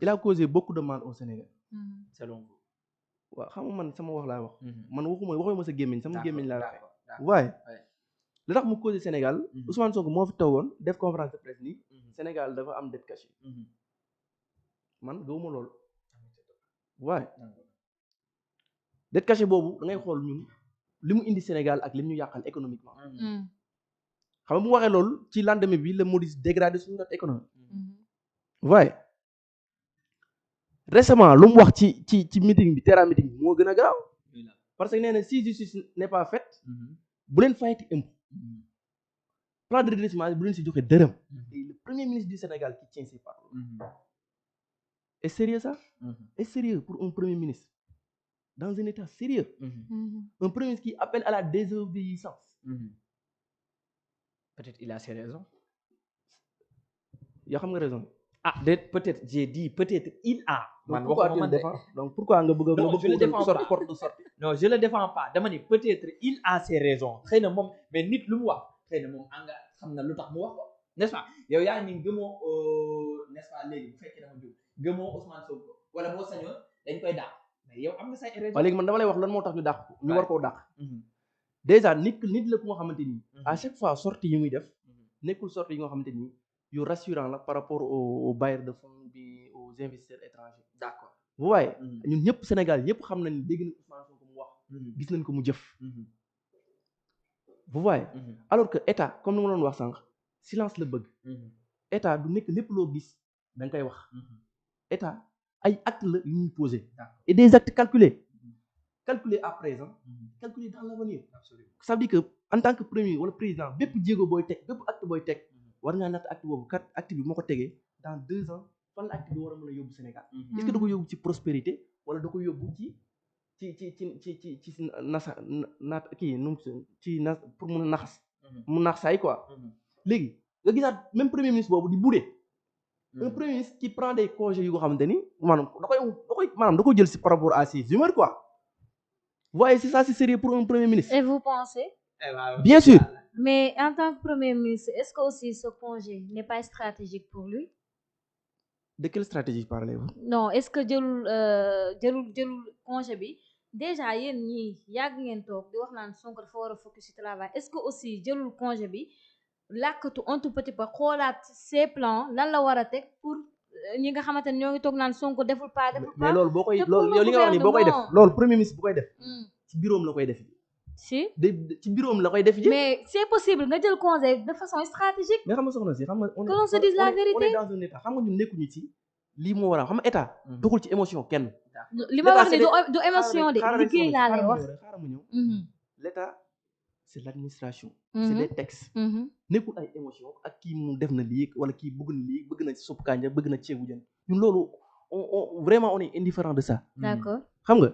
il a causé beaucoup de mal au Sénégal. selon vous. waaw xam nga man sama wax laa wax. man waxuma sa gémmiñ sama gémmiñ laa waxee. d'accord waaye li tax mu causé Sénégal. Ousmane Sonko moo fi toogoon def conférence de presse nii. Sénégal dafa am dette cachée. man gëwuma loolu. waaye dette cachée boobu da ngay xool ñun li mu indi Sénégal ak li mu ñu yàqal économiquement. xam nga bu mu waxee loolu ci lendemain bi la mu di dégradé suñu note économique. waaye récemment lu mu wax ci meeting bi terrain meeting bi moo gën a garaaw. parce que nee na si justice n'est pas faite. bu leen fayati impôt. plan de redressement bu leen si joxe dërëm. et le premier ministre du Sénégal qui tient ses paroles. est sérieux ça. est sérieux pour un premier ministre. dans un état sérieux. Un premier ministre qui appelle à la désobéissance. Peut-être il a ses raisons. Yoo xam nga raison. Peut-être j'ai dit peut-être il a. Donc pourquoi nga bëgg je le défends pas. porte de sortie. Non, je le défends pas. Dama ni peut-être il a ses raisons. Xëy na moom mais nit lu mu wax xëy na moom anga xam na lu tax mu wax ko. N'est-ce pas? Yow yaa ngi gëmoo n'est-ce pas léegi bu fekkee dama jóg gëmoo Ousmane Sonko wala boo sañoon dañ koy dàq. Mais yow am nga say raison. Waaw léegi man dama lay wax lan moo tax ñu dàq ko ñu war koo dàq. Déjà nit la ku nga xamante ni à chaque fois sortie yi muy def nekkul sortie yi nga xamante ni yu rassurant la par rapport aux bailleurs de fonds bi aux investisseurs étrangers. D'accord. Vous voyez ñun ñëpp Sénégal ñëpp xam nañ dégg nañ Ousmane Sonko mu wax. gis nañ ko mu jëf. Vous voyez alors que état comme ni ma doon wax sànq silence la bëgg. état du nekk lépp loo gis da nga koy wax. état ay actes la yu ñuy posé. et des actes calculés. Calculer à présent, calculer dans l'avenir. Ça veut dire que en tant que premier wala président bépp jéego booy teg bépp acte booy teg war ngaa natt acte boobu kat acte bi moo ko tegee dans 2 ans fan la acte bi war a mën a yóbbu Sénégal. Est-ce que da ko yóbbu ci prospérité wala da ko yóbbu ci nasa naat kii nu ci na pour mun a naxas. mu nax saay quoi. léegi nga gisaat même premier ministre boobu di buddee. Un premier ministre qui prend des congés yu ko xamante ni maanaam da koy jël si par rapport à ses humeurs quoi. Vous voyez, c'est ça, c'est sérieux pour un premier ministre. Et vous pensez? Bien sûr. Mais en tant que premier ministre, est-ce que aussi ce congé n'est pas stratégique pour lui? De quelle stratégie parlez-vous? Non, est-ce que jëlul congé bi déjà yéen ñii yàgg ngeen toog di wax naan Sonko dafa war a focus ci travail est-ce que aussi jëlul congé bi làkkatu un tout petit peu xoolaat ses plans lan la war a teg pour ñi nga xamante ne ñoo ngi toog naan Sonko deful pas. mais loolu boo koy loolu yow li nga wax ni boo koy def loolu premier ministre bu koy def. ci bureau la koy def. ci bureau la koy def. mais c'est possible nga jël congé de façon stratégique. mais xam nga soxna si xam nga. que l'on se dise la vérité. on est dans un état xam nga ñun nekkuñu ci lii moo war a xam nga état. doxul ci émotion kenn. li ma wax ni du émotion de liggéey laa lay wax. xaaral ma ñëw l'état c'est l'administration. c'est des textes. nekkul ay émotion ak kii mu def na lii wala kii bëgg na lii bëgg na supp kànja bëgg na ceebu jën ñun loolu vraiment on est indifférent de ça. D'accord. xam nga.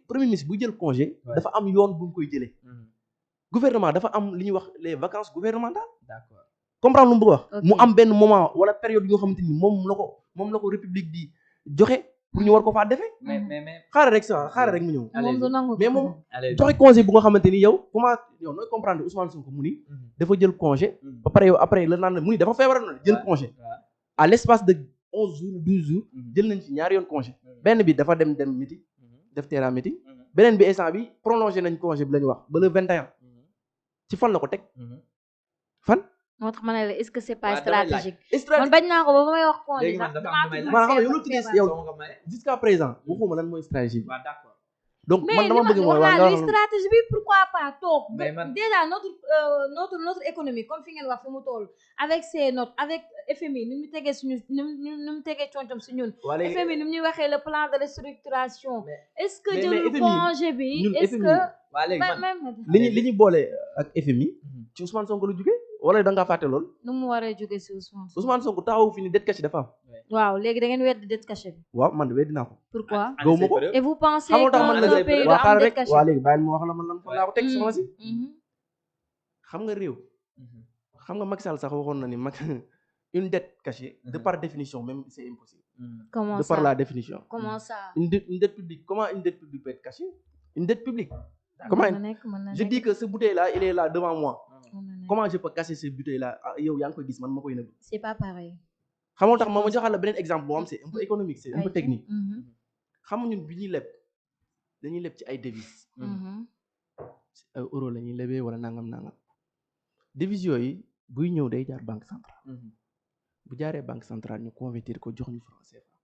premier ministre bu jël congé. dafa am yoon bu ñu koy jëlee. gouvernement dafa am li ñuy wax les vacances gouvernementales. D'accord. comprendre lu mu bëgg wax. mu am benn moment wala période yoo xamante ni moom la ko république di joxe. pour ñu war ko faa defee. mais xaaral rek mu ñëw. mais moom joxe congé bu nga xamante ni yow nooy comprendre Ousmane Sonko mu ni. dafa jël congé. ba pare yow après la naan mu ni dafa feebar na jël congé. à l'espace de 11 jours 12 jours. jël nañ ci ñaari yoon congé. benn bi dafa dem meeting. def terrain meeting. beneen bi instant bi prolongé nañ congé bi la ñu wax ba le 21. ci fan la ko teg. fan. moo tax ma ne la est-ce que c'est pas stratégique. man bañ naa ko ba may wax congé sax maanaam xam nga yow lu tuddee yow jusqu'à présent waxuma lan mooy stratégie bi. donc man dama bëgg mooy waa li stratégie bi pourquoi pas toog déjà notre économie comme fi ngeen wax fi mu toll avec ces notes avec FMI ni mu tegee suñu ni mu tegee concom si ñun FMI ni mu ñuy waxee le plan de restructuration est-ce que jëlul congé bi est-ce que li ñu boole ak FMI ci Ousmane Sonko la jógee wala da ngaa fàtte lool. nu mu waree jóge si Ousmane Sonko taxaw fi ni dette cachée dafa am. waaw léegi da ngeen weddi dette cachée bi. waaw man de weddi naa ko. pourquoi gaw ma ko. et vous pensez que le pays doit am dette cachée. waaw léegi bàyyi ma wax la man lan fa laa ko teg soxna si. xam nga réew. xam nga Macky Sall sax waxoon na ni une dette cachée. de par définition même c'est impossible. comment de ça par la définition. comment ça. une dette publique comment une dette publique peut être cachée. une dette publique. comment je dis que ce bouteille là il est là devant moi. Comment je peux casser ce bouteille là yow yaa ngi koy gis man ma koy nëbb. C'est pas pareil. xam nga tax ma joxal la beneen exemple boo xam c'est un peu économique c'est un peu technique Mhm. xam nga ñun bi ñuy leb dañuy leb ci ay devises Mhm. ay euro la ñuy lebee wala nangam devises yooyu buy ñëw day jaar banque centrale bu jaaree banque centrale ñu convertir ko jox ñu franc CFA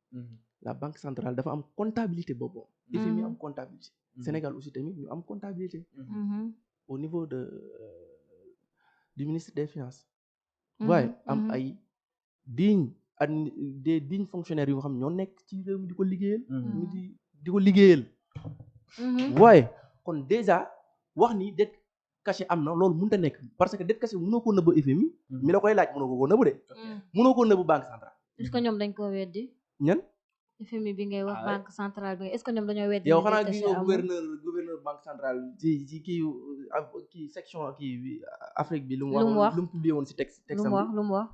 la banque centrale dafa am comptabilité boobu FMI am comptabilité Sénégal aussi tamit ñu am comptabilité Mhm. au niveau de du ministre des finances Mhm. waaye am Mhm. ay des dignes fonctionnaires yu nga xam ñoo nekk ci réew mi di ko liggéeyal mi di ko liggéeyal Mhm. waaye kon déjà wax ni dette cachée am na loolu mënut a nekk parce que dette cachée mënoo ko nëbb FMI mi la koy laaj mënoo ko nëbb de mënoo ko nëbb banque centrale est-ce que ñoom dañ ko weddi ñan FMI bi ngay wax banque centrale bi est-ce que ñoom dañoo weddi yow ne xanaa dette gisoo cachée amul? gouverneur banque centrale ci kii section kii bi Afrique bi lu mu Lu mu wax lu mu publié woon si texte lu mu wax lu mu wax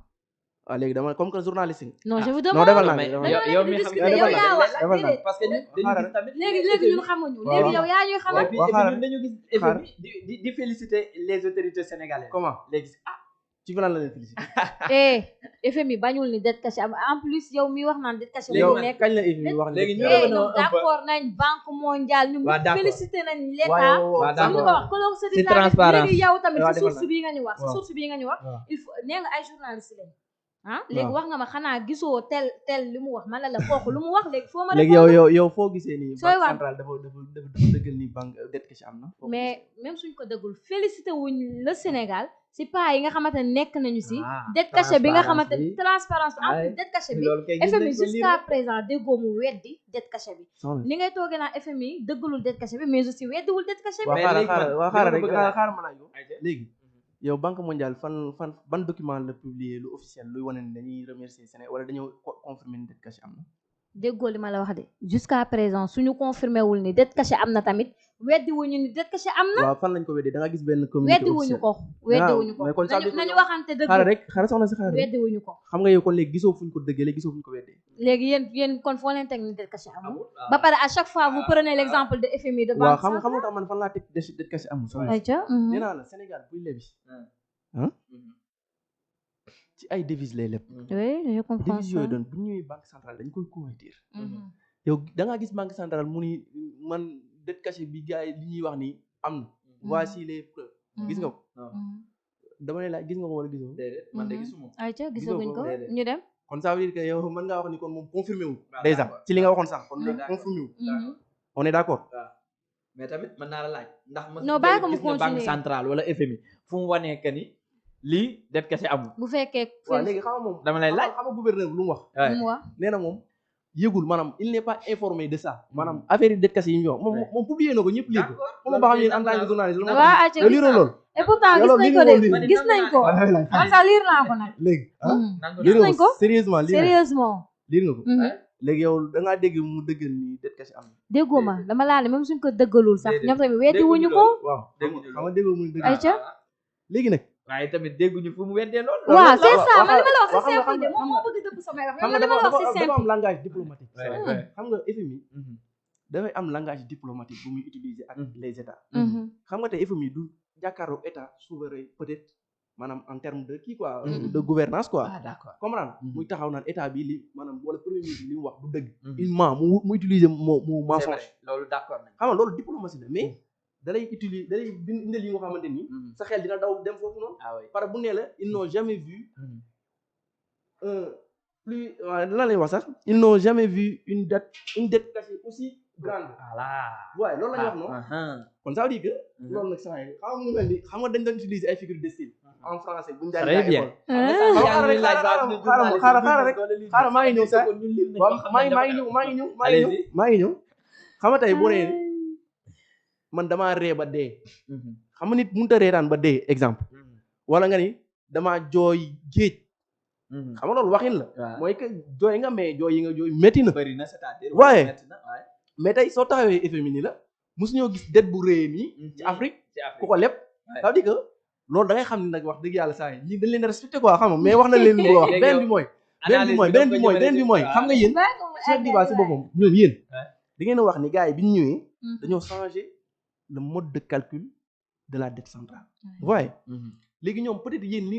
waaw léegi dama comme que journaliste nga non je vous non demande defal naa mais defal dañoo yow nekk di mi xam discuter defal yow naa yaa wax defal naa déedéet parce que ñun dañu gis tamit léegi ñun xamuñu waaw. léegi yow yaa ñuy et xamal puis xaaral. ñun dañu gis xaaral. FMI di féliciter les autorités sénégalaises comment léegi ci falan la leen félicité FMI bañul ni dette cachée am en plus yow mi wax naan dette cachée Léegi mu man nekk kañ la FMI wax léegi ñu ne revenons ñoom un peu. d'accord nañ banque mondiale ñun Waaw, d'accord. félicité nañ l'état waaw, comme ni ko wax ko loolu C'est transparence. léegi yow tamit Waaw, si defal source bii nga ñu wax si Waaw. source bii nga ñu wax Waaw. il faut nee nga ay journaliste lañ léegi Waaw. wax nga ma xanaa gisoo tel li mu wax man la kooku lu mu wax léegi foo ma léegi yow foo gisee ni Sooy banque wax. centrale dafa dëggal ni banque dette cachée am na foo ko mais même suñ ko dëggul félicité wuñ le Sénégal si pas yi nga xamante ne nekk nañu si dette cachée bi nga xamante ne transparence bi en plus dette cachée bi loolu kay gis FMI nañ ko jusqu'à présent déggoo mu weddi dette cachée bi soxna ni ngay toogee naa FMI dëggalul dette cachée bi mais aussi weddiwul dette cachée bi waaw Mais léegi xaaral man, waaw xaaral li ma rek bëgg a laaj. xaaral ma laaj ko Ayca. léegi yow banque mondiale fan ban document la publier lu officiel luy wane ni dañuy remercier Sénégal wala dañoo confirmer ni dette cachée am na déggoo li ma la wax de jusqu'à présent suñu confirmé wul ni dette cachée am na tamit weddi wuñu ni dette cachée am na waaw fan lañ ko weddee da nga gis benn communiqué weddi wuñu ko weddi wuñu ko mais kon ça veut dire que nañu yow- waxante dëgg xaaral rek xaaral soxna si xaaral rek weddi wuñu ko xam nga yow kon léegi gisoo fuñ ko dëggalee gisoo fuñ ko weddee léegi yéen kon foo leen teg ni dette cachée amul amul ba pare à chaque fois vous prenez l'exemple de FMI de waaw banque xam nga centrale tax man fan laa teg dette cachée amul soxna si ayca nee naa la Sénégal buy lebi ci ay devises lay leb oui je comprends devises ça yooyu doon bu ñëwee banque centrale dañ koy convertir Mhm. yow da ngaa gis banque centrale mu ni man dette cachée bi gars yi li ñuy wax ni am na voici les preuves gis nga ko Mhm. dama lay laaj gis nga ko wala gisoo déedéet man de Mhm. gisuma ayca Gisoo gisaguñ ko, ko déedéet. ñu dem kon ça veut dire que yow mën ngaa wax ni kon moom confirmé wu Waaw, déjà d'accord. ci li nga waxoon sax kon léegi d'accord. confirmé wu Mhm. on est d'accord mais tamit mën naa la laaj ndax ma Non, bàyyi ko mu gis nga banque continuer. centrale wala FMI fu mu wanee que ni lii dette cachée amul bu fekkee waaw léegi xam nga moom dama lay laaj xam nga gouverneur bi lu mu wax Ouais. lu mu wax nee na moom yëgul maanaam il n'est pas informé de ça maanaam affaire yi dette cachée yi ñu wax moom moom publié na ko ñëpp lire ko xam nga ba xam yéen en tant que journaliste lu ma waa ayca yow gis lire loolu et pourtant Yow gis loolu nañ ko lire de woon gis nañ ko waaw lay man sax lire naa ko nag léegi Mhm. nangu Gis lire nañ nga ko ko sérieusement lire nga sérieusement lire nga ko Mhm. léegi yow da ngaa dégg mu dëggal ni dette cachée am na déggoo ma dama laa ne même suñ ko dëggalul sax Déedéet. ñoom tamit weddi wuñu Dégguñu ko loolu. waaw Dégguñu xam nga déggoo mu dëggal ayca léegi nag waaye tamit dégguñu fu mu weddee loolu waaw c'est waaw, ça waaw, man li ma la wax waaw, c'est xam nga- simple de xam moom nga- moo bëgg dëpp samay wax xam mais nga man li ma la wax c'est dafa simple am langage diplomatique Ouais, ouais. xam nga FMI dafay am langage diplomatique bu muy utiliser ak les états Mhm. xam nga tey FMI du jàkkaarloo état souverain peut-être maanaam en terme de kii quoi Mhm. de gouvernance quoi ah d'accord comprendre Mhm. muy taxaw naan état bi li maanaam wala premier ministre li mu wax du dëgg Mhm. il ment mu utiliser mot c'est mensonge vrai loolu d'accord nañ xam nga loolu diplomatie la mais dalay utiliser dalay indil yi nga xamante ni sa xel dina daw dem foofu noonu ah oui par bu nee la ils n'ont jamais vu plus lan lay wax sax ils n'ont jamais vu une dette cachée aussi grande voilà waaye loolu la ñu wax noonu kon ça veut dire que loolu nag saa yi xam nga mu mel ni xam nga dañ doon utiliser ay figures de style en français buñu daan Très bien. xaaral maa ngi ñëw sax waaw maa ngi ñëw xam nga tey boo nee man damaa ree ba dee xam nga nit mënut a reetaan ba dee exemple wala nga ni damaa jooy géej xam nga loolu waxin la mooy que jooy nga mais jooy yi nga jooy métti na bëri na c'est-à-dire waaye métti na waaye mais tey soo taxawee FMI ni la mosuñoo gis dette bu rëy nii ci Afrique ku ko leb ça veut dire que loolu da ngay xam ne nag wax dëgg yàlla saa yi ñii dañ leen respecté quoi xam nga mais wax na leen lu wax beneen bi mooy xam nga yéen chef du base si boppam ñoom yéen da ngeen a wax ni gars yi bi ñu ñëwee dañoo changer le mode de calcul de la dette centrale waaye léegi ñoom peut-être yéen li